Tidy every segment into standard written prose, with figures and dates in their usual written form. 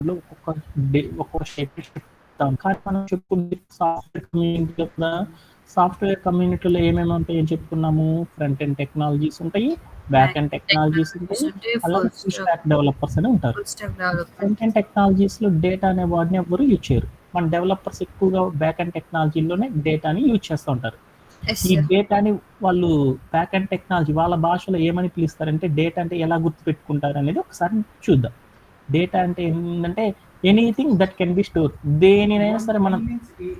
ఒక్కొక్క స్టేట్మెంట్ చెప్తాం. కానీ మనం చెప్పుకుంది సాఫ్ట్‌వేర్ కమ్యూనిటీలో కూడా సాఫ్ట్‌వేర్ కమ్యూనిటీలో ఏమేమి ఉంటాయని చెప్పుకున్నాము. ఫ్రంట్ ఎండ్ టెక్నాలజీస్ ఉంటాయి, బ్యాక్ ఎండ్ టెక్నాలజీస్ ఉంటాయి, అలాగే ఫుల్ స్టాక్ డెవలపర్స్ అని ఉంటారు. ఫ్రంట్ ఎండ్ టెక్నాలజీస్‌లో డేటా అనే వర్డ్‌ని ఎవ్వరు యూజ్ చేయరు. మన డెవలపర్స్ ఎక్కువగా బ్యాక్ ఎండ్ టెక్నాలజీలోనే డేటాని యూజ్ చేస్తూ ఉంటారు. ఈ డేటాని వాళ్ళు బ్యాక్ ఎండ్ టెక్నాలజీ వాళ్ళ భాషలో ఏమని పిలుస్తారంటే, డేటా అంటే ఎలా గుర్తుపెట్టుకుంటారు అనేది ఒకసారి చూద్దాం. డేటా అంటే ఏంటంటే anything that can be store. దేనినైనా సరే మనం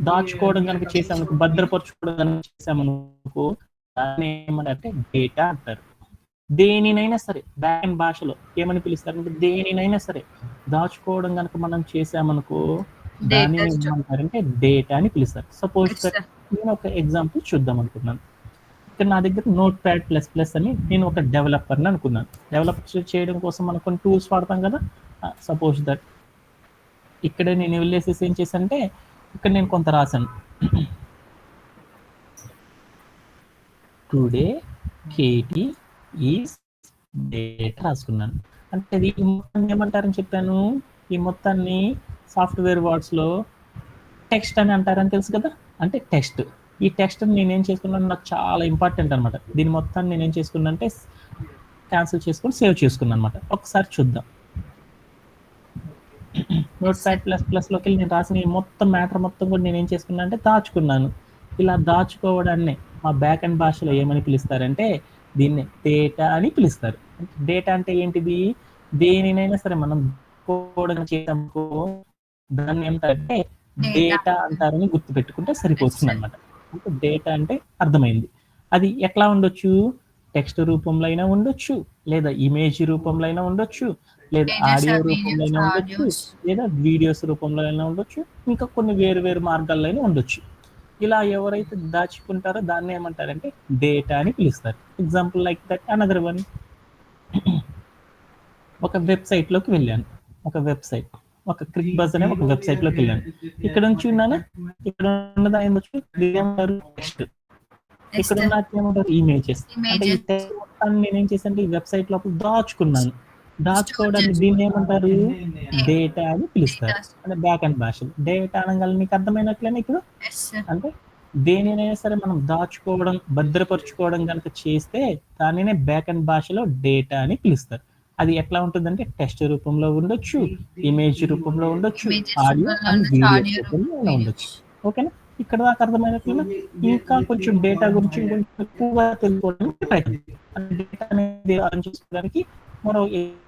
దాచుకోవడం కనుక చేసామనుకో, భద్రపరచుకోవడం కనుక చేసామనుకో, దాన్ని ఏమంటారంటే డేటా అంటారు. దేనినైనా సరే బ్యాక్ ఎండ్ భాషలో ఏమని పిలుస్తారంటే, దేనినైనా సరే దాచుకోవడం కనుక మనం చేసామనుకో, దాన్ని ఏమంటారంటే డేటా అని పిలుస్తారు. సపోజ్ నేను ఒక ఎగ్జాంపుల్ చూద్దాం అనుకున్నాను. ఇక్కడ నా దగ్గర నోట్ ప్యాడ్ ప్లస్ ప్లస్ అని నేను ఒక డెవలపర్ని అనుకున్నాను. డెవలపర్ చేయడం కోసం మనం కొన్ని టూల్స్ వాడతాం కదా. సపోజ్ దట్ ఇక్కడ నేను వెళ్ళేసేసి ఏం చేశానంటే, ఇక్కడ నేను కొంత రాశాను. టుడే కేటీ ఈజ్ డేటా రాసుకున్నాను. అంటే ఇది ఈ మొత్తాన్ని ఏమంటారని చెప్పాను, ఈ మొత్తాన్ని సాఫ్ట్వేర్ వర్డ్స్లో టెక్స్ట్ అని అంటారని తెలుసు కదా. అంటే టెక్స్ట్. ఈ టెక్స్ట్ నేనేం చేసుకున్నాను, నాకు చాలా ఇంపార్టెంట్ అనమాట. దీని మొత్తాన్ని నేనేం చేసుకున్నా అంటే క్యాన్సిల్ చేసుకొని సేవ్ చేసుకున్నాను అనమాట. ఒకసారి చూద్దాం. నోట్ ప్యాడ్ ప్లస్ ప్లస్లోకి వెళ్ళి నేను రాసిన ఈ మొత్తం మ్యాటర్ మొత్తం కూడా నేనేం చేసుకున్నా అంటే దాచుకున్నాను. ఇలా దాచుకోవడాన్ని మా బ్యాక్ అండ్ భాషలో ఏమని పిలుస్తారంటే, దీన్ని డేటా అని పిలుస్తారు. డేటా అంటే ఏంటిది, దేనినైనా సరే మనం చేసామనుకో దాన్ని ఏమంటారంటే డేటా అంటారని గుర్తుపెట్టుకుంటే సరిపోతుంది అనమాట. అంటే డేటా అంటే అర్థమైంది. అది ఎట్లా ఉండొచ్చు, టెక్స్ట్ రూపంలో అయినా ఉండొచ్చు, లేదా ఇమేజ్ రూపంలో అయినా ఉండొచ్చు, లేదా ఆడియో రూపంలో అయినా ఉండొచ్చు, లేదా వీడియోస్ రూపంలో అయినా ఉండొచ్చు, ఇంకా కొన్ని వేరు వేరు మార్గాల్లో అయినా ఉండొచ్చు. ఇలా ఎవరైతే దాచుకుంటారో దాన్ని ఏమంటారంటే డేటా అని పిలుస్తారు. Example like that another one. ఒక వెబ్సైట్లోకి వెళ్ళాను. ఒక వెబ్సైట్, ఒక క్రిక్ బజ్ అనే ఒక వెబ్సైట్లోకి వెళ్ళాను. ఇక్కడ నుంచి ఉన్నాను, ఇక్కడ ఉన్నదా ఏమొచ్చు ఏమంటారు టెక్స్ట్, ఇక్కడ ఉన్న ఏమంటారు ఇమేజెస్. అంటే ఈ టెక్స్ట్ మొత్తాన్ని నేనేం చేశాను, ఈ వెబ్సైట్ లోపల దాచుకున్నాను. దాచుకోవడానికి దీన్ని ఏమంటారు డేటా అని పిలుస్తారు. అంటే బ్యాక్ అండ్ భాషలో డేటా అనగానే మీకు అర్థమైనట్లేనే ఇప్పుడు. అంటే దేనినైనా సరే మనం దాచుకోవడం, భద్రపరుచుకోవడం కనుక చేస్తే దానినే బ్యాక్ అండ్ భాషలో డేటా అని పిలుస్తారు. అది ఎట్లా ఉంటుందంటే టెక్స్ట్ రూపంలో ఉండొచ్చు, ఇమేజ్ రూపంలో ఉండొచ్చు, ఆడియో అండ్ వీడియో రూపంలో ఉండొచ్చు. ఓకేనా, ఇక్కడ దాకా అర్థమైనట్లేనా. ఇంకా కొంచెం డేటా గురించి కొంచెం ఎక్కువగా తెలుసుకోవడానికి ప్రయత్నం, డేటా అనేది అర్థం చేసుకోవడానికి మరో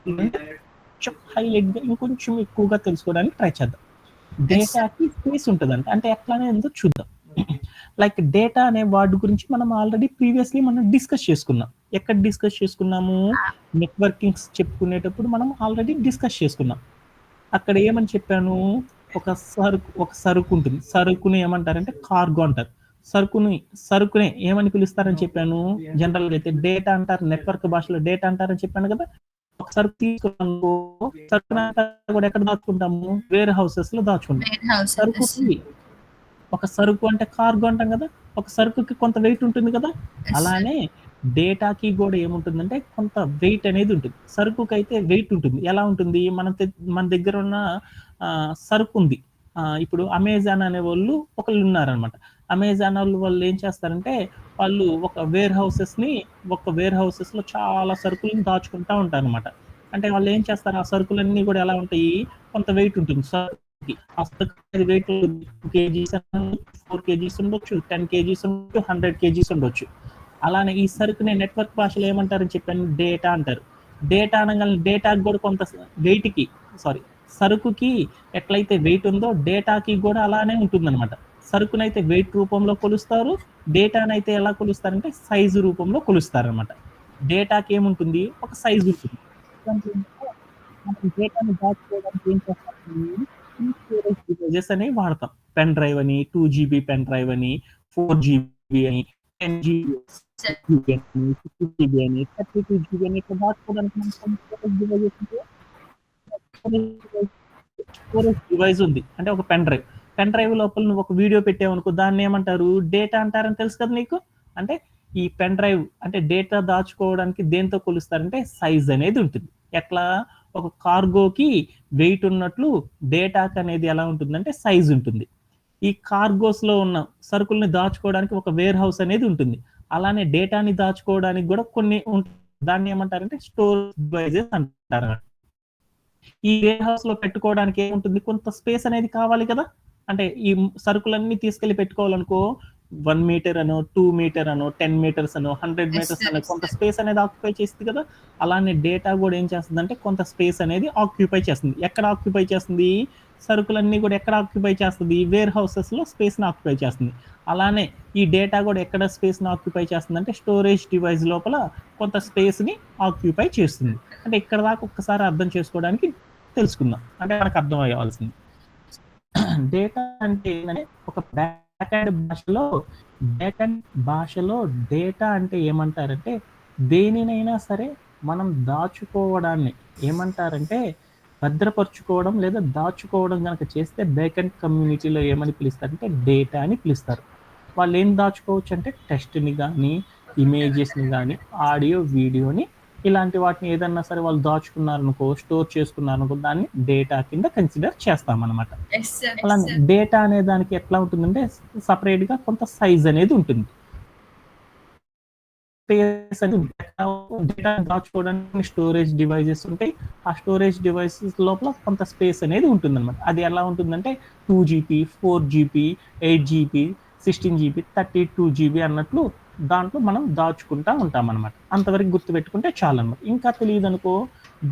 కొంచెం హైలైట్గా ఇంకొంచెం ఎక్కువగా తెలుసుకోవడానికి ట్రై చేద్దాం. డేటాకి స్పేస్ ఉంటుందంట, అంటే ఎట్లానే ఉందో చూద్దాం. లైక్ డేటా అనే వర్డ్ గురించి మనం ఆల్రెడీ ప్రీవియస్లీ మనం డిస్కస్ చేసుకున్నాం. ఎక్కడ డిస్కస్ చేసుకున్నాము, నెట్వర్కింగ్స్ చెప్పుకునేటప్పుడు మనం ఆల్రెడీ డిస్కస్ చేసుకున్నాం. అక్కడ ఏమని చెప్పాను, ఒక సరుకు ఉంటుంది, సరుకుని ఏమంటారంటే కార్గో అంటారు. సరుకునే ఏమని పిలుస్తారని చెప్పాను, జనరల్గా అయితే డేటా అంటారు, నెట్వర్క్ భాషలో డేటా అంటారని చెప్పాను కదా. ఒక సరుకు తీసుకున్నాము, సరుకు కూడా ఎక్కడ దాచుకుంటాము, వేర్ హౌసెస్ లో దాచుకుంటాం. సరుకుకి ఒక సరుకు అంటే కార్గో అంటాం కదా, ఒక సరుకుకి కొంత వెయిట్ ఉంటుంది కదా. అలానే డేటాకి కూడా ఏముంటుందంటే కొంత వెయిట్ అనేది ఉంటుంది. సరుకుకి అయితే వెయిట్ ఉంటుంది. ఎలా ఉంటుంది, మన దగ్గర ఉన్న సరుకు ఉంది. ఇప్పుడు అమెజాన్ అనే వాళ్ళు ఒకళ్ళు ఉన్నారనమాట. అమెజాన్ వాళ్ళు ఏం చేస్తారంటే, వాళ్ళు ఒక వేర్ హౌసెస్ లో చాలా సరుకులను దాచుకుంటా ఉంటారు అనమాట. అంటే వాళ్ళు ఏం చేస్తారు, ఆ సరుకులన్నీ కూడా ఎలా ఉంటాయి, కొంత వెయిట్ ఉంటుంది సరుకుకి. ఆ సరుకు వెయిట్ కేజీస్ 4 కేజీస్ ఉండొచ్చు, 10 కేజీస్ ఉండొచ్చు, 100 కేజీస్ ఉండొచ్చు. అలానే ఈ సరుకునే నెట్వర్క్ భాషలో ఏమంటారని చెప్పాను, డేటా అంటారు. డేటా అనగానే డేటాకి కూడా కొంత వెయిట్కి సరుకుకి ఎట్లయితే వెయిట్ ఉందో డేటాకి కూడా అలానే ఉంటుందన్నమాట. సరుకునైతే వెయిట్ రూపంలో కొలుస్తారు, డేటానైతే ఎలా కొలుస్తారంటే సైజు రూపంలో కొలుస్తారనమాట. డేటాకి ఏముంటుంది, ఒక సైజు ఉంటుంది. మనం డేటాని దాచుకోవడానికి ఏం చేస్తాం, స్టోరేజ్ డివైజెస్ అనేవి వాడతాం. పెన్ డ్రైవ్ అని, 2GB పెన్ డ్రైవ్ అని, 4GB అని, 10GB అని, 50GB అని, 32GB అని ఇట్లా దాచుకోవడానికి స్టోరేజ్ డివైస్ ఉంది. అంటే ఒక పెన్ డ్రైవ్ లోపల నువ్వు ఒక వీడియో పెట్టావనుకో, దాన్ని ఏమంటారు డేటా అంటారని తెలుసు కదా నీకు. అంటే ఈ పెన్ డ్రైవ్ అంటే డేటా దాచుకోవడానికి దేంతో కొలుస్తారంటే సైజ్ అనేది ఉంటుంది. ఎట్లా, ఒక కార్గోకి వెయిట్ ఉన్నట్లు డేటాకి అనేది ఎలా ఉంటుందంటే సైజ్ ఉంటుంది. ఈ కార్గోస్లో ఉన్న సరుకుల్ని దాచుకోవడానికి ఒక వేర్ హౌస్ అనేది ఉంటుంది. అలానే డేటాని దాచుకోవడానికి కూడా కొన్ని ఉంటుంది. దాన్ని ఏమంటారంటే స్టోరేజ్ డివైజెస్ అంటారు. ఈ వేర్ హౌస్ లో పెట్టుకోవడానికి ఏముంటుంది, కొంత స్పేస్ అనేది కావాలి కదా. అంటే ఈ సరుకులన్నీ తీసుకెళ్లి పెట్టుకోవాలనుకో 1 మీటర్ అనో 2 మీటర్ అనో 10 మీటర్స్ అనో 100 మీటర్స్ అనో కొంత స్పేస్ అనేది ఆక్యుపై చేస్తుంది కదా. అలానే డేటా కూడా ఏం చేస్తుంది అంటే కొంత స్పేస్ అనేది ఆక్యుపై చేస్తుంది. ఎక్కడ ఆక్యుపై చేస్తుంది, సరుకులన్నీ కూడా ఎక్కడ ఆక్యుపై చేస్తుంది, వేర్ హౌసెస్ లో స్పేస్ ని ఆక్యుపై చేస్తుంది. అలానే ఈ డేటా కూడా ఎక్కడ స్పేస్ ని ఆక్యుపై చేస్తుంది అంటే స్టోరేజ్ డివైస్ లోపల కొంత స్పేస్ ని ఆక్యుపై చేస్తుంది. అంటే ఇక్కడ దాకా ఒక్కసారి అర్థం చేసుకోవడానికి తెలుసుకుందాం, అంటే మనకు అర్థం అవ్వాల్సింది. డేటా అంటే ఏంటంటే ఒక బ్యాక్ ఎండ్ భాషలో డేటా అంటే ఏమంటారంటే దేనినైనా సరే మనం దాచుకోవడాన్ని ఏమంటారంటే భద్రపరుచుకోవడం లేదా దాచుకోవడం కనుక చేస్తే బ్యాక్ ఎండ్ కమ్యూనిటీలో ఏమని పిలుస్తారంటే డేటా అని పిలుస్తారు. వాళ్ళు ఏం దాచుకోవచ్చు అంటే టెక్స్ట్ని కానీ ఇమేజెస్ని కానీ ఆడియో వీడియోని ఇలాంటి వాటిని ఏదన్నా సరే వాళ్ళు దాచుకున్నారనుకో, స్టోర్ చేసుకున్నారనుకో, దాన్ని డేటా కింద కన్సిడర్ చేస్తామన్నమాట. అలా డేటా అనే దానికి ఎట్లా ఉంటుందంటే సపరేట్ గా కొంత సైజ్ అనేది ఉంటుంది. డేటా దాచుకోవడానికి స్టోరేజ్ డివైజెస్ ఉంటాయి. ఆ స్టోరేజ్ డివైసెస్ లోపల కొంత స్పేస్ అనేది ఉంటుంది అనమాట. అది ఎలా ఉంటుందంటే 2GB 4GB 8GB 16GB 32GB అన్నట్లు దాంట్లో మనం దాచుకుంటా ఉంటాం అనమాట. అంతవరకు గుర్తుపెట్టుకుంటే చాలు అనమాట. ఇంకా తెలియదు అనుకో,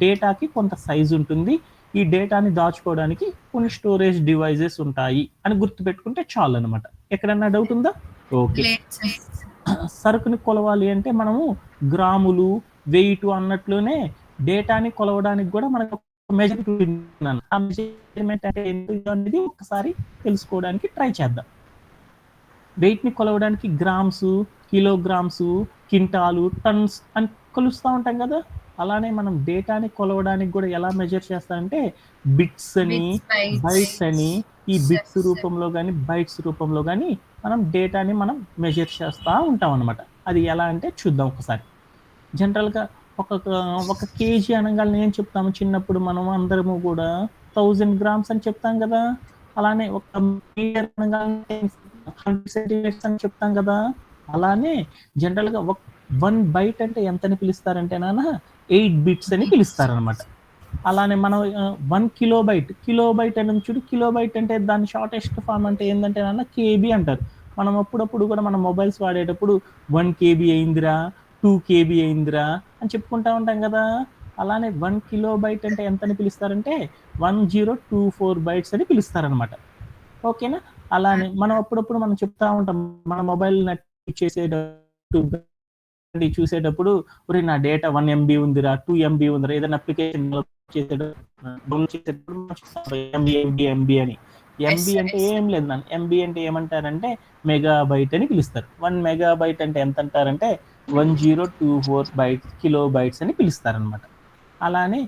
డేటాకి కొంత సైజ్ ఉంటుంది, ఈ డేటాని దాచుకోవడానికి కొన్ని స్టోరేజ్ డివైజెస్ ఉంటాయి అని గుర్తుపెట్టుకుంటే చాలు అనమాట. ఎక్కడన్నా డౌట్ ఉందా? ఓకే. సరుకుని కొలవాలి అంటే మనము గ్రాములు వెయిట్ అన్నట్లునే డేటాని కొలవడానికి కూడా మనకు మెజర్మెంట్, ఆ మెజర్మెంట్ అంటే ఏంటి అనేది ఒకసారి తెలుసుకోవడానికి ట్రై చేద్దాం. వెయిట్ ని కొలవడానికి గ్రామ్స్, కిలోగ్రామ్స్, క్వింటాలు, టన్స్ అని కొలుస్తూ ఉంటాం కదా. అలానే మనం డేటాని కొలవడానికి కూడా ఎలా మెజర్ చేస్తామంటే బిట్స్ అని, బైట్స్ అని, ఈ బిట్స్ రూపంలో కానీ బైట్స్ రూపంలో కానీ మనం డేటాని మనం మెజర్ చేస్తూ ఉంటాం అనమాట. అది ఎలా అంటే చూద్దాం ఒకసారి. జనరల్గా ఒక కేజీ అనగానే ఏం చెప్తాము, చిన్నప్పుడు మనం అందరము కూడా 1000 గ్రామ్స్ అని చెప్తాం కదా. అలానే ఒక మీటర్ అనగానే 100 సెంటీమీటర్స్ అని చెప్తాం కదా. అలానే జనరల్గా 1 బైట్ అంటే ఎంతని పిలుస్తారంటే 8 బిట్స్ అని పిలుస్తారనమాట. అలానే మనం 1 కిలోబైట్ అని చూడు. కిలోబైట్ అంటే దాని షార్టెస్ట్ ఫామ్ అంటే ఏంటంటే కేబీ అంటారు. మనం అప్పుడప్పుడు కూడా మన మొబైల్స్ వాడేటప్పుడు 1 KB అయిందిరా, 2 KB అయిందిరా అని చెప్పుకుంటా ఉంటాం కదా. అలానే 1 కిలోబైట్ అంటే ఎంతని పిలుస్తారంటే 1024 బైట్స్ అని పిలుస్తారనమాట. ఓకేనా. అలానే మనం అప్పుడప్పుడు మనం చెప్తా ఉంటాం, మన మొబైల్ నెట్ చూసేటప్పుడు నా డేటా 1 MB ఉందిరా, 2 MB ఉందిరా, ఏదైనా అప్లికేషన్ చేసేటప్పుడు ఎంబీ అని. ఎంబీ అంటే ఏం లేదు నాన్న. ఎంబీ అంటే ఏమంటారంటే మెగాబైట్ అని పిలుస్తారు. 1 మెగాబైట్ అంటే ఎంత అంటారంటే 1024 కిలో బైట్స్ అని పిలుస్తారనమాట. అలానే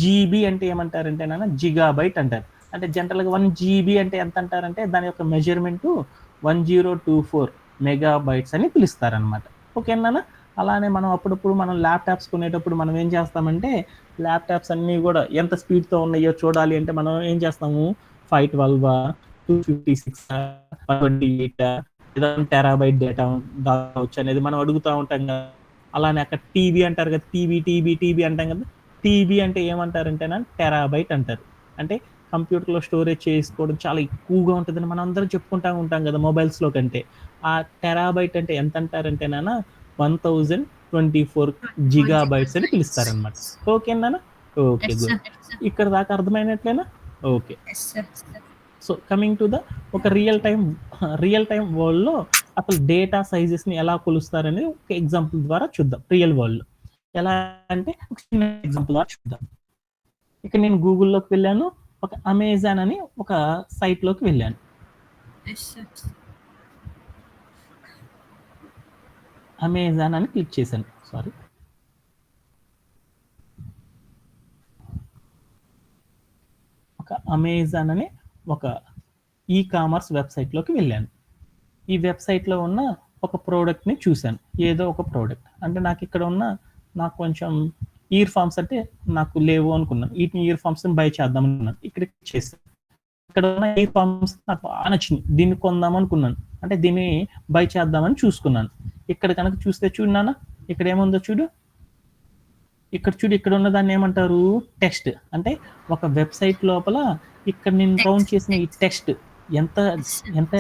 జీబీ అంటే ఏమంటారంటే జిగాబైట్ అంటారు. అంటే జనరల్గా 1 GB అంటే ఎంత అంటారంటే దాని యొక్క మెజర్మెంట్ 1024 మెగాబైట్స్ అని పిలుస్తారనమాట. ఓకేనా. అలానే మనం అప్పుడప్పుడు మనం ల్యాప్టాప్స్ కొనేటప్పుడు మనం ఏం చేస్తామంటే ల్యాప్టాప్స్ అన్నీ కూడా ఎంత స్పీడ్తో ఉన్నాయో చూడాలి అంటే మనం ఏం చేస్తాము, 512 256 128 ఏదైనా టెరాబైట్ డేటా దావచ్చు అనేది మనం అడుగుతూ ఉంటాం కదా. అలానే అక్కడ టీబీ అంటారు కదా, టీబీ అంటాం కదా. టీబీ అంటే ఏమంటారంటే టెరాబైట్ అంటారు. అంటే కంప్యూటర్లో స్టోరేజ్ చేసుకోవడం చాలా ఎక్కువగా ఉంటుందని మనం అందరం చెప్పుకుంటూ ఉంటాం కదా మొబైల్స్లో కంటే. ఆ టెరాబైట్ అంటే ఎంత అంటారంటే 1024 జిగాబైట్స్ అని పిలుస్తారనమాట. ఓకేనా. Okay, good. ఇక్కడ దాకా అర్థమైనట్లేనా? Okay. So coming to the ఒక రియల్ టైం వరల్డ్ లో అసలు డేటా సైజెస్ ని ఎలా కొలుస్తారనేది ఒక ఎగ్జాంపుల్ ద్వారా చూద్దాం. రియల్ వరల్డ్ లో ఎలా అంటే ఒక చిన్న ఎగ్జాంపుల్ ద్వారా చూద్దాం. ఇక నేను గూగుల్లోకి వెళ్ళాను, ఒక అమెజాన్ అని ఒక సైట్ లోకి వెళ్ళాను. అమెజాన్ అని క్లిక్ చేశాను. సారీ, ఒక అమెజాన్ అనే ఒక ఈ-కామర్స్ వెబ్సైట్లోకి వెళ్ళాను. ఈ వెబ్సైట్లో ఉన్న ఒక ప్రోడక్ట్ని చూశాను, ఏదో ఒక ప్రోడక్ట్. అంటే నాకు ఇక్కడ ఉన్న నాకు కొంచెం ఇయర్ ఫార్మ్స్ అంటే నాకు లేవు అనుకున్నాను, వీటిని ఇయర్ ఫార్మ్స్ బై చేద్దాం అనుకున్నాను. ఇక్కడ చేస్తాను, ఇక్కడ ఉన్న ఇయర్ ఫార్మ్స్ నాకు బాగా నచ్చింది, దీన్ని కొందాం అనుకున్నాను, అంటే దీన్ని బై చేద్దామని చూసుకున్నాను. ఇక్కడ కనుక చూస్తే చూడనా, ఇక్కడ ఏముందో చూడు, ఇక్కడ చూడు, ఇక్కడ ఉన్న దాన్ని ఏమంటారు, టెక్స్ట్. అంటే ఒక వెబ్సైట్ లోపల ఇక్కడ నేను రౌండ్ చేసిన ఈ టెక్స్ట్ ఎంత ఎంత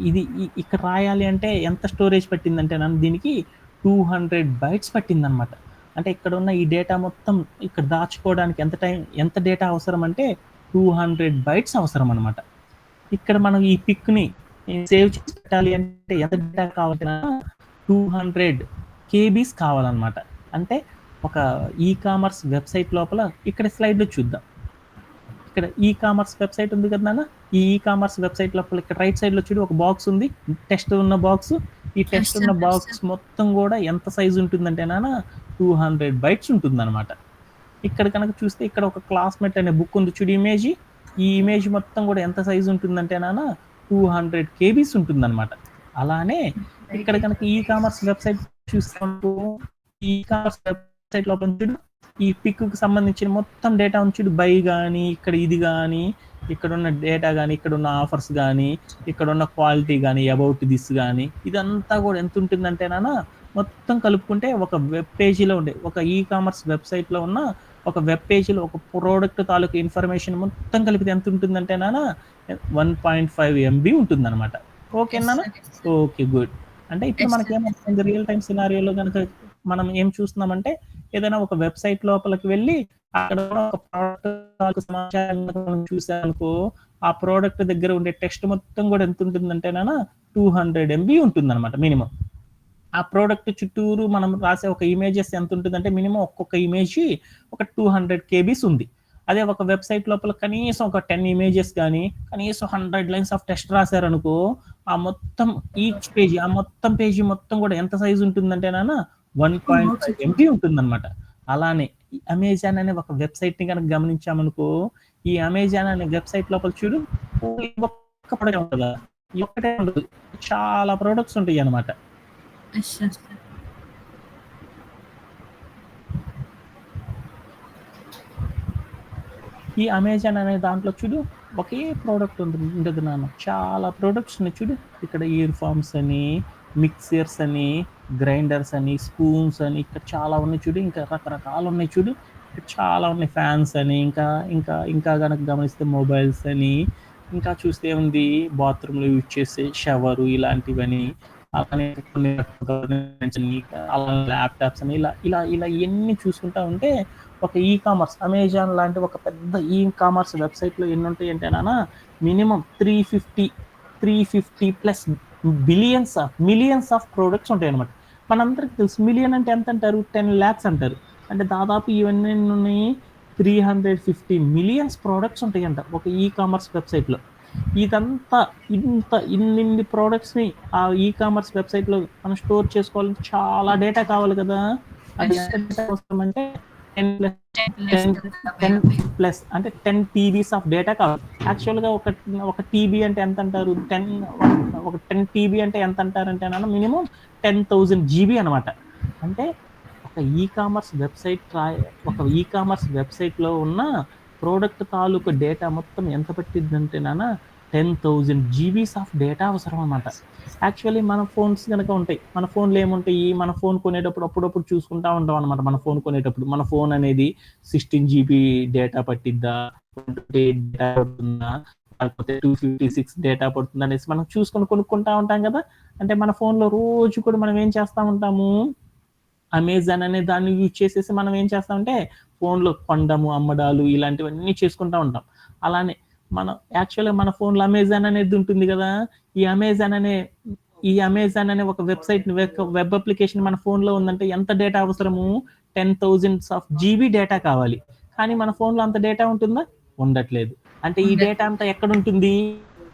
ఇది ఇక్కడ రాయాలి అంటే ఎంత స్టోరేజ్ పట్టిందంటే నన్ను దీనికి 200 bytes పట్టిందనమాట. అంటే ఇక్కడ ఉన్న ఈ డేటా మొత్తం ఇక్కడ దాచుకోవడానికి ఎంత డేటా అవసరం అంటే 200 bytes అవసరం అనమాట. ఇక్కడ మనం ఈ పిక్ని సేవ్ చేసి పెట్టాలి అంటే ఎంత డేటా కావాలంటే 200 kbs కావాలన్నమాట. అంటే ఒక ఈ కామర్స్ వెబ్సైట్ లోపల ఇక్కడ స్లైడ్లో చూద్దాం, ఇక్కడ ఈ కామర్స్ వెబ్సైట్ ఉంది కదా నాన్న, ఈ కామర్స్ వెబ్సైట్ లోపల ఇక్కడ రైట్ సైడ్ లో చూడు ఒక బాక్స్ ఉంది, టెక్స్ట్ ఉన్న బాక్స్. ఈ టెక్స్ట్ ఉన్న బాక్స్ మొత్తం కూడా ఎంత సైజ్ ఉంటుందంటే నాన్న 200 bytes ఉంటుంది అనమాట. ఇక్కడ కనుక చూస్తే ఇక్కడ ఒక క్లాస్మేట్ అనే బుక్ ఉంది చూడు, ఇమేజ్. ఈ ఇమేజ్ మొత్తం కూడా ఎంత సైజ్ ఉంటుందంటే నాన్న 200 kbs ఉంటుంది అనమాట. అలానే ఇక్కడ కనుక ఈ కామర్స్ వెబ్సైట్ చూస్తాము, ఈ కామర్స్ వెబ్సైట్ లోపల చూడు ఈ పిక్ కు సంబంధించిన మొత్తం డేటా ఉంచుడు, బై కానీ ఇక్కడ ఇది కానీ ఇక్కడ ఉన్న డేటా కానీ ఇక్కడ ఉన్న ఆఫర్స్ కానీ ఇక్కడ ఉన్న క్వాలిటీ కానీ అబౌట్ దిస్ కానీ ఇదంతా కూడా ఎంత ఉంటుందంటే నాన్న మొత్తం కలుపుకుంటే ఒక వెబ్ పేజీలో ఉండే ఒక ఈ కామర్స్ వెబ్సైట్లో ఉన్న ఒక వెబ్ పేజీలో ఒక ప్రోడక్ట్ తాలూకు ఇన్ఫర్మేషన్ మొత్తం కలిపితే ఎంత ఉంటుందంటే నాన్న 1.5 MB ఉంటుంది అనమాట. ఓకేనా? Okay, good. అంటే ఇప్పుడు మనకి ఏమవుతుంది, రియల్ టైం సినారియోలో కనుక మనం ఏం చూస్తున్నామంటే ఏదైనా ఒక వెబ్సైట్ లోపలికి వెళ్ళి అక్కడ ఒక ప్రోడక్ట్ సమాచారం చూసానుకో, ఆ ప్రోడక్ట్ దగ్గర ఉండే టెక్స్ట్ మొత్తం కూడా ఎంత ఉంటుందంటే నాన్న 200 MB ఉంటుంది అనమాట మినిమం. ఆ ప్రోడక్ట్ చుట్టూరు మనం రాసే ఒక ఇమేజెస్ ఎంత ఉంటుందంటే మినిమం ఒక్కొక్క ఇమేజ్ ఒక 200 kbs ఉంది. అదే ఒక వెబ్సైట్ లోపల కనీసం ఒక 10 ఇమేజెస్ కానీ కనీసం 100 lines ఆఫ్ టెక్స్ట్ రాశారనుకో, ఆ మొత్తం ఈచ్ పేజీ ఆ మొత్తం పేజీ మొత్తం కూడా ఎంత సైజ్ ఉంటుందంటే నాన్న 1.5 MB ఉంటుంది అనమాట. అలానే అమెజాన్ అనే ఒక వెబ్సైట్ ని కనుక గమనించామనుకో, ఈ అమెజాన్ అనే వెబ్సైట్ లోపల చూడు ఒక్క ప్రొడక్ట్ ఉంటుందా, ఒక్కటే ఉండదు, చాలా ప్రొడక్ట్స్ ఉంటాయి అనమాట. ఈ అమెజాన్ అనే దాంట్లో చూడు ఒకే ప్రోడక్ట్ ఉండదు నాన్న, చాలా ప్రోడక్ట్స్ ఉన్నాయి చూడు. ఇక్కడ ఇయర్ ఫార్మ్స్ అని, మిక్సర్స్ అని, గ్రైండర్స్ అని, స్పూన్స్ అని, ఇక్కడ చాలా ఉన్నాయి చూడు. ఇంకా రకరకాలు ఉన్నాయి చూడు, ఇక్కడ చాలా ఉన్నాయి. ఫ్యాన్స్ అని, ఇంకా ఇంకా ఇంకా కనుక గమనిస్తే మొబైల్స్ అని, ఇంకా చూస్తే ఉంది బాత్రూంలో యూజ్ చేసే షవరు ఇలాంటివని, అలానే కొన్ని అలా ల్యాప్టాప్స్ అని, ఇలా ఇలా ఇలా ఇవన్నీ చూసుకుంటా ఉంటే ఒక ఈ కామర్స్ అమెజాన్ లాంటి ఒక పెద్ద ఈ కామర్స్ వెబ్సైట్లో ఎన్ని ఉంటాయి అంటే నాన్న minimum 350 plus millions of products ఉంటాయి అనమాట. మనందరికి తెలుసు మిలియన్ అంటే ఎంత అంటారు, 10 lakhs అంటారు. అంటే దాదాపు ఇవన్నీ 350 millions ప్రోడక్ట్స్ ఉంటాయి అంట ఒక ఈ కామర్స్ వెబ్సైట్లో. ఇదంతా ఇన్ని ప్రోడక్ట్స్ని ఆ ఈ కామర్స్ వెబ్సైట్లో మనం స్టోర్ చేసుకోవాలంటే చాలా డేటా కావాలి కదా. అది ఎంత డేటా అవసరం అంటే 10 ప్లస్ అంటే 10 TBs ఆఫ్ డేటా కావాలి. యాక్చువల్గా ఒక టీబీ అంటే ఎంత అంటారు, 10 TB అంటే ఎంత అంటారంటే నాన్న మినిమం 10,000 GB అనమాట. అంటే ఒక ఈ కామర్స్ వెబ్సైట్లో ఉన్న ప్రోడక్ట్ తాలూకు డేటా మొత్తం ఎంత పట్టిందంటే నాన్న 10,000 GBs ఆఫ్ డేటా అవసరం అనమాట. యాక్చువల్లీ మన ఫోన్స్ కనుక ఉంటాయి, మన ఫోన్లు ఏముంటాయి, మన ఫోన్ కొనేటప్పుడు అప్పుడప్పుడు చూసుకుంటా ఉంటాం అనమాట. మన ఫోన్ కొనేటప్పుడు మన ఫోన్ అనేది 16 GB డేటా పట్టిద్దా, 128 డేటా పడుతుందా, లేకపోతే 256 డేటా పడుతుందా అనేసి మనం చూసుకొని కొనుక్కుంటా ఉంటాం కదా. అంటే మన ఫోన్లో రోజు కూడా మనం ఏం చేస్తూ ఉంటాము, అమెజాన్ అనే దాన్ని యూజ్ చేసేసి మనం ఏం చేస్తామంటే ఫోన్లో కొనడము, అమ్మడాలు ఇలాంటివన్నీ చేసుకుంటూ ఉంటాం. అలానే మనం యాక్చువల్గా మన ఫోన్లో అమెజాన్ అనేది ఉంటుంది కదా. ఈ అమెజాన్ అనే ఒక వెబ్సైట్ వెబ్ అప్లికేషన్ మన ఫోన్లో ఉందంటే ఎంత డేటా అవసరము, 10,000 GB డేటా కావాలి. కానీ మన ఫోన్లో అంత డేటా ఉంటుందా, ఉండట్లేదు. అంటే ఈ డేటా అంతా ఎక్కడ ఉంటుంది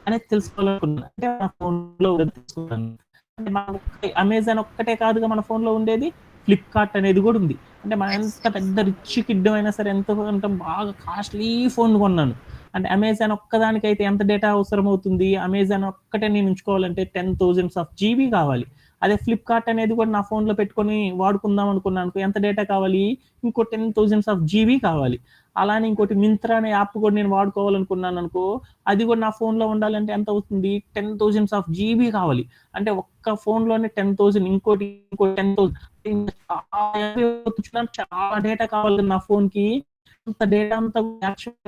అనేది తెలుసుకోవాలనుకున్నాను. అంటే మన ఫోన్లో తెలుసుకున్నాను. అంటే మన అమెజాన్ ఒక్కటే కాదుగా మన ఫోన్లో ఉండేది, ఫ్లిప్కార్ట్ అనేది కూడా ఉంది. అంటే మనం ఎంత పెద్ద రిచ్ కిడ్ అయినా సరే ఎంత బాగా కాస్ట్లీ ఫోన్ కొన్నాను అంటే అమెజాన్ ఒక్కదానికైతే ఎంత డేటా అవసరం అవుతుంది, అమెజాన్ ఒక్కటే నేను ఉంచుకోవాలంటే 10,000 GB కావాలి. అదే ఫ్లిప్కార్ట్ అనేది కూడా నా ఫోన్లో పెట్టుకొని వాడుకుందాం అనుకున్నాను, ఎంత డేటా కావాలి, ఇంకో 10,000 జీబీ కావాలి. అలానే ఇంకోటి మింత్రా అనే యాప్ కూడా నేను వాడుకోవాలనుకున్నాను అనుకో, అది కూడా నా ఫోన్లో ఉండాలంటే ఎంత అవుతుంది, 10,000 జీబీ కావాలి. అంటే ఒక్క ఫోన్లోనే 10,000, ఇంకోటి 10,000, చాలా డేటా కావాలి నా ఫోన్కి. అంత డేటా అంతా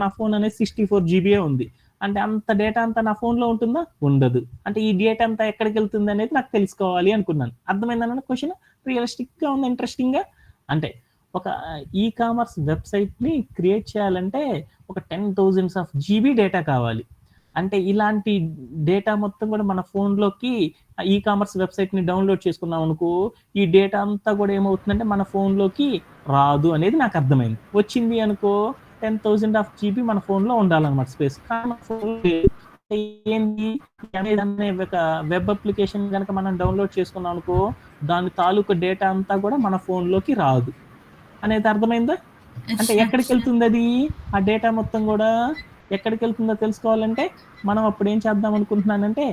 నా ఫోన్ అనేది 64 జీబీ ఉంది. అంటే అంత డేటా అంతా నా ఫోన్లో ఉంటుందా, ఉండదు. అంటే ఈ డేటా అంతా ఎక్కడికి వెళ్తుంది అనేది నాకు తెలుసుకోవాలి అనుకున్నాను. అర్థమైందన్న క్వశ్చన్? రియలిస్టిక్గా ఉంది, ఇంట్రెస్టింగ్గా. అంటే ఒక ఈ కామర్స్ వెబ్సైట్ని క్రియేట్ చేయాలంటే ఒక 10,000 జీబీ డేటా కావాలి. అంటే ఇలాంటి డేటా మొత్తం కూడా మన ఫోన్లోకి ఈ కామర్స్ వెబ్సైట్ని డౌన్లోడ్ చేసుకున్నాం అనుకో, ఈ డేటా అంతా కూడా ఏమవుతుందంటే మన ఫోన్లోకి రాదు అనేది నాకు అర్థమైంది. వచ్చింది అనుకో 10,000 జీబీ మన ఫోన్లో ఉండాలన్నమాట స్పేస్. కానీ మన ఫోన్లో ఏంది, అనే ఒక వెబ్ అప్లికేషన్ కనుక మనం డౌన్లోడ్ చేసుకున్నాం అనుకో, దాని తాలూకు డేటా అంతా కూడా మన ఫోన్లోకి రాదు అనేది అర్థమైందా? అంటే ఎక్కడికి వెళ్తుంది అది, ఆ డేటా మొత్తం కూడా ఎక్కడికి వెళ్తుందో తెలుసుకోవాలంటే మనం అప్పుడు ఏం చేద్దాం అనుకుంటున్నానంటే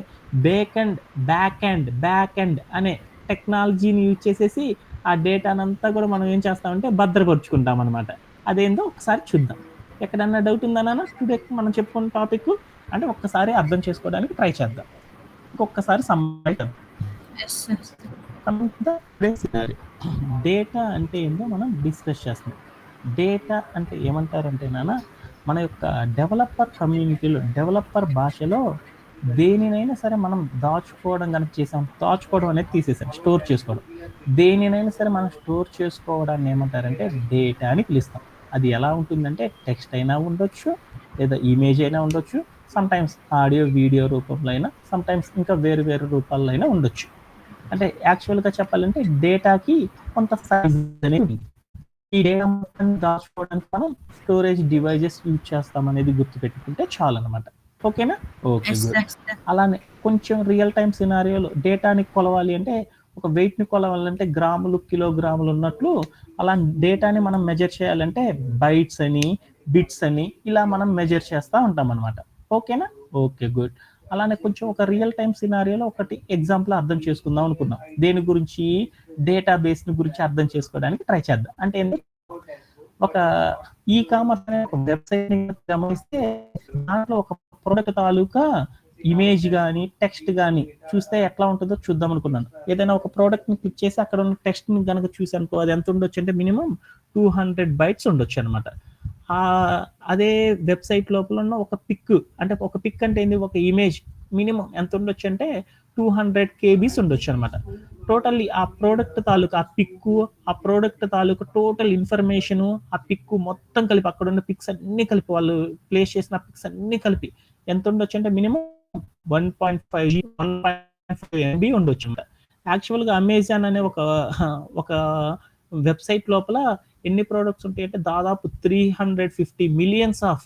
బ్యాక్ ఎండ్ అనే టెక్నాలజీని యూజ్ చేసేసి ఆ డేటానంతా కూడా మనం ఏం చేస్తామంటే భద్రపరుచుకుంటాం అనమాట. అదేందో ఒకసారి చూద్దాం. ఎక్కడన్నా డౌట్ ఉందన్నా టుడే మనం చెప్పుకున్న టాపిక్ అంటే ఒక్కసారి అర్థం చేసుకోవడానికి ట్రై చేద్దాం. ఇంకొకసారి డేటా అంటే ఏందో మనం డిస్కస్ చేస్తాం. డేటా అంటే ఏమంటారంటే మన యొక్క డెవలపర్ కమ్యూనిటీలో, డెవలపర్ భాషలో దేనినైనా సరే మనం దాచుకోవడం కనుక చేసాం, దాచుకోవడం అనేది తీసేసాం, స్టోర్ చేసుకోవడం. దేనినైనా సరే మనం స్టోర్ చేసుకోవడాన్ని ఏమంటారంటే డేటా అని పిలుస్తాం. అది ఎలా ఉంటుందంటే టెక్స్ట్ అయినా ఉండొచ్చు, లేదా ఇమేజ్ అయినా ఉండొచ్చు, సమ్టైమ్స్ ఆడియో వీడియో రూపంలో అయినా, సమ్టైమ్స్ ఇంకా వేరు వేరు రూపాల్లో అయినా ఉండొచ్చు. అంటే యాక్చువల్గా చెప్పాలంటే డేటాకి కొంత సైజ్ అనేది ఉంది. ఈ డేటా మొత్తాన్ని దాచుకోవడానికి మనం స్టోరేజ్ డివైజెస్ యూజ్ చేస్తాం అనేది గుర్తుపెట్టుకుంటే చాలు అనమాట. ఓకేనా? ఓకే, అలానే కొంచెం రియల్ టైం సినారియోలో డేటాని కొలవాలి అంటే, ఒక వెయిట్ని కొలవాలంటే గ్రాములు కిలోగ్రాములు ఉన్నట్లు, అలా డేటాని మనం మెజర్ చేయాలంటే బైట్స్ అని, బిట్స్ అని ఇలా మనం మెజర్ చేస్తూ ఉంటాం అనమాట. ఓకేనా? Okay, good. అలానే కొంచెం ఒక రియల్ టైం సినారియోలో ఒకటి ఎగ్జాంపుల్ అర్థం చేసుకుందాం అనుకున్నాం. దేని గురించి? డేటాబేస్ గురించి అర్థం చేసుకోవడానికి ట్రై చేద్దాం. అంటే ఒక ఈ కామర్స్ అనే ఒక వెబ్సైట్ గమనిస్తే దాంట్లో ఒక ప్రోడక్ట్ తాలూకా ఇమేజ్ కానీ టెక్స్ట్ కానీ చూస్తే ఎట్లా ఉంటుందో చూద్దాం అనుకున్నాను. ఏదైనా ఒక ప్రోడక్ట్ని క్లిక్ చేసి అక్కడ ఉన్న టెక్స్ట్ని కనుక చూసానుకో, అది ఎంత ఉండొచ్చు అంటే మినిమం 200 bytes ఉండొచ్చు అనమాట. అదే వెబ్సైట్ లోపల ఉన్న ఒక పిక్, అంటే ఒక పిక్ అంటే ఏంది, ఒక ఇమేజ్ మినిమం ఎంత ఉండొచ్చు అంటే 200 kbs ఉండొచ్చు అనమాట. టోటల్లీ ఆ ప్రోడక్ట్ తాలూకు ఆ పిక్కు, ఆ ప్రోడక్ట్ తాలూకు టోటల్ ఇన్ఫర్మేషను, ఆ పిక్కు మొత్తం కలిపి, అక్కడ ఉన్న పిక్స్ అన్ని కలిపి, వాళ్ళు ప్లేస్ చేసిన పిక్స్ అన్ని కలిపి ఎంత ఉండొచ్చు అంటే మినిమం 1.5 MB ఉండొచ్చు అనమాట. యాక్చువల్గా అమెజాన్ అనే ఒక వెబ్సైట్ లోపల ఎన్ని ప్రోడక్ట్స్ ఉంటాయి అంటే దాదాపు 350 millions ఆఫ్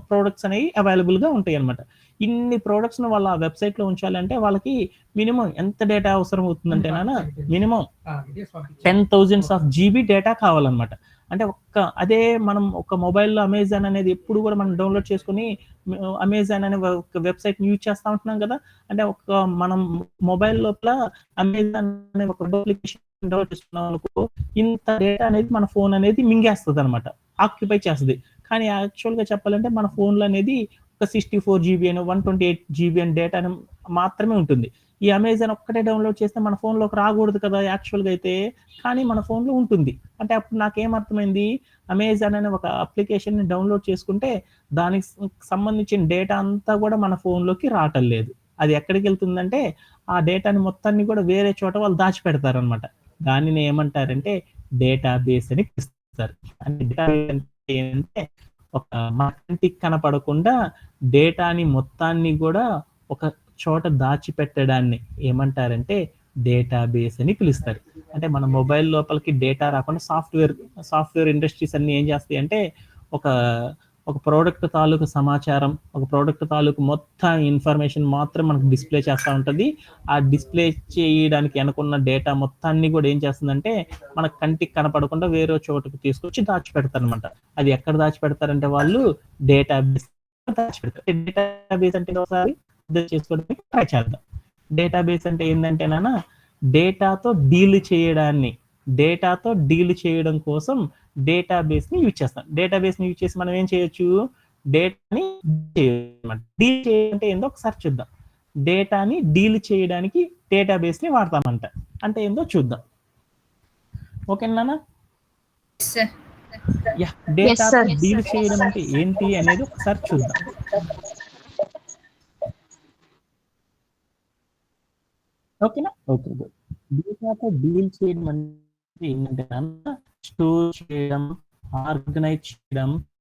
ప్రోడక్ట్స్ అనేవి అవైలబుల్గా ఉంటాయి అనమాట. ఇన్ని ప్రోడక్ట్స్ను వాళ్ళ ఆ వెబ్సైట్లో ఉంచాలంటే వాళ్ళకి మినిమం ఎంత డేటా అవసరం అవుతుందంటే మినిమం 10,000 జీబీ డేటా కావాలన్నమాట. అంటే అదే మనం ఒక మొబైల్లో అమెజాన్ అనేది ఎప్పుడు కూడా మనం డౌన్లోడ్ చేసుకుని అమెజాన్ అనే ఒక వెబ్సైట్ని యూజ్ చేస్తూ ఉంటున్నాం కదా. అంటే మనం మొబైల్ లోపల అమెజాన్ అనే ఒక అప్లికేషన్ డౌన్లోడ్ చేసుకున్నాం అనుకో, ఇంత డేటా అనేది మన ఫోన్ అనేది మింగేస్తుంది అనమాట, ఆక్యుపై చేస్తుంది. కానీ యాక్చువల్గా చెప్పాలంటే మన ఫోన్లో అనేది ఒక 64 GB అని 128 GB అని డేటా మాత్రమే ఉంటుంది. ఈ అమెజాన్ ఒక్కటే డౌన్లోడ్ చేస్తే మన ఫోన్లోకి రాకూడదు కదా యాక్చువల్గా అయితే, కానీ మన ఫోన్లో ఉంటుంది. అంటే అప్పుడు నాకేమర్థమైంది, అమెజాన్ అనే ఒక అప్లికేషన్ని డౌన్లోడ్ చేసుకుంటే దానికి సంబంధించిన డేటా అంతా కూడా మన ఫోన్లోకి రావటం లేదు. అది ఎక్కడికి వెళ్తుందంటే ఆ డేటాని మొత్తాన్ని కూడా వేరే చోట వాళ్ళు దాచిపెడతారనమాట. దానిని ఏమంటారంటే డేటాబేస్ అని పిలుస్తారు. అంటే డేటాబేస్ అంటే ఏంటంటే ఒక కంటికి కనపడకుండా డేటాని మొత్తాన్ని కూడా ఒక చోట దాచిపెట్టడాన్ని ఏమంటారంటే డేటాబేస్ అని పిలుస్తారు. అంటే మన మొబైల్ లోపలికి డేటా రాకుండా సాఫ్ట్వేర్ ఇండస్ట్రీస్ అన్ని ఏం చేస్తాయి అంటే ఒక ప్రోడక్ట్ తాలూకు సమాచారం, ఒక ప్రోడక్ట్ తాలూకు మొత్తం ఇన్ఫర్మేషన్ మాత్రం మనకు డిస్ప్లే చేస్తూ ఉంటుంది. ఆ డిస్ప్లే చేయడానికి అనుకున్న డేటా మొత్తాన్ని కూడా ఏం చేస్తుందంటే మన కంటికి కనపడకుండా వేరే చోటుకు తీసుకొచ్చి దాచిపెడతారు అనమాట. అది ఎక్కడ దాచిపెడతారంటే వాళ్ళు డేటాబేస్ దాచిపెడతారు. డేటాబేస్ అంటే ఒకసారి అర్థం చేసుకోవడానికి ట్రై చేద్దాం. డేటాబేస్ అంటే ఏంటంటే డేటాతో డీల్ చేయడం కోసం డేటాబేస్ని యూజ్ చేస్తాం. డేటాబేస్ని యూజ్ చేసి మనం ఏం చేయొచ్చు, డేటాని డీల్ చేయాలంటే ఏందో ఒకసారి చూద్దాం. డేటాని డీల్ చేయడానికి డేటాబేస్ని వాడతామంట. అంటే ఏందో చూద్దాం. ఓకేనా? డేటాతో డీల్ చేయడం అంటే ఏంటి అనేది ఒకసారి చూద్దాం. ఓకేనా? Okay, good. డేటాతో డీల్ చేయడం అంటే ఏంటంటే స్టోర్ చేయడం, ఆర్గనైజ్ చేయడం,